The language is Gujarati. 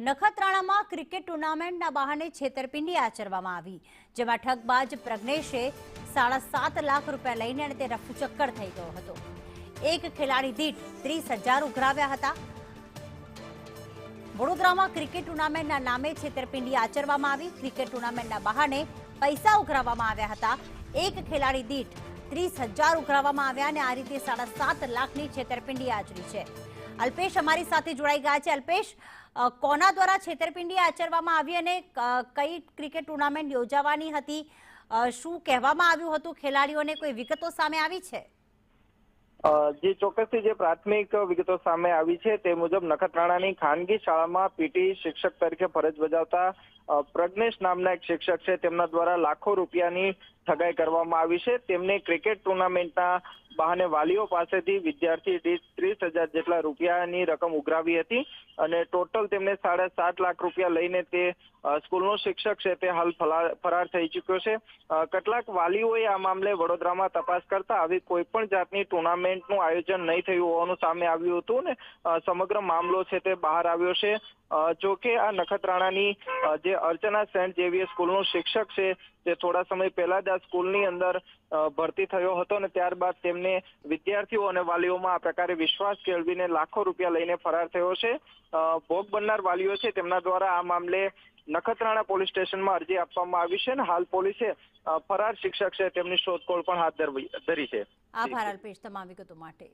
નખત્રાણામાં ક્રિકેટ ટુર્નામેન્ટના બહાને છેતરપિંડી આચરવામાં આવી, જેમાં ઠગબાજ પ્રજ્ઞેશે 7.5 લાખ રૂપિયા લઈને અને તે રફુચક્કર થઈ ગયો હતો. એક ખેલાડી દીઠ 30,000 ઉઘરાવ્યા હતા. વડોદરામાં ક્રિકેટ ટુર્નામેન્ટના નામે છેતરપિંડી આચરવામાં આવી. ક્રિકેટ ટુર્નામેન્ટના બહાને પૈસા ઉઘરાવવામાં આવ્યા હતા. એક ખેલાડી દીઠ 30,000 ઉઘરાવવામાં આવ્યા અને આ રીતે 7.5 લાખની છેતરપિંડી આચરી છે. અલ્પેશ અમારી સાથે જોડાઈ ગયા છે. અલ્પેશ, કોના દ્વારા છેતરપિંડી આચરવામાં આવી અને કઈ ક્રિકેટ ટુર્નામેન્ટ યોજાવાની હતી, શું કહેવામાં આવ્યું હતું ખેલાડીઓને, કોઈ વિગતો સામે આવી છે? જે ચોક્કસથી જે પ્રાથમિક વિગતો સામે આવી છે તે મુજબ નખત્રાણાની ખાનગી શાળામાં પીટી શિક્ષક તરીકે ફરજ બજાવતા પ્રજ્ઞેશ નામના એક શિક્ષક છે, તેમના દ્વારા લાખો રૂપિયાની ઠગાઈ કરવામાં આવી છે. તેમને ક્રિકેટ ટુર્નામેન્ટના બહાને વાલીઓ પાસેથી વિદ્યાર્થી દીઠ 30,000 જેટલા રૂપિયાની રકમ ઉઘરાવી હતી અને ટોટલ તેમને 7.5 લાખ રૂપિયા લઈને તે સ્કૂલનો શિક્ષક છે તે હાલ ફરાર થઈ ચૂક્યો છે. કેટલાક વાલીઓએ આ મામલે વડોદરામાં તપાસ કરતા આવી કોઈ પણ જાતની ટુર્નામેન્ટનું આયોજન નહીં થયું હોવાનું સામે આવ્યું હતું ને સમગ્ર મામલો છે તે બહાર આવ્યો છે. જો કે આ નખત્રાણાની જે અર્ચના સેન્ટ ઝેવિયર સ્કૂલનો શિક્ષક છે તે થોડા સમય પહેલા જ આ સ્કૂલની અંદર ભરતી થયો હતો અને ત્યારબાદ તેમને વિદ્યાર્થીઓ અને વાલીઓમાં આ પ્રકારે વિશ્વાસ કેળવીને લાખો રૂપિયા લઈને ફરાર થયો છે. ભોગ બનનાર વાલીઓ છે તેમના દ્વારા આ મામલે નખત્રાણા પોલીસ સ્ટેશનમાં અરજી આપવામાં આવી છે અને હાલ પોલીસે ફરાર શિક્ષક છે તેમની શોધખોળ પણ હાથ ધરી છે. આભાર અલ્પેશ તમામ વિગતો માટે.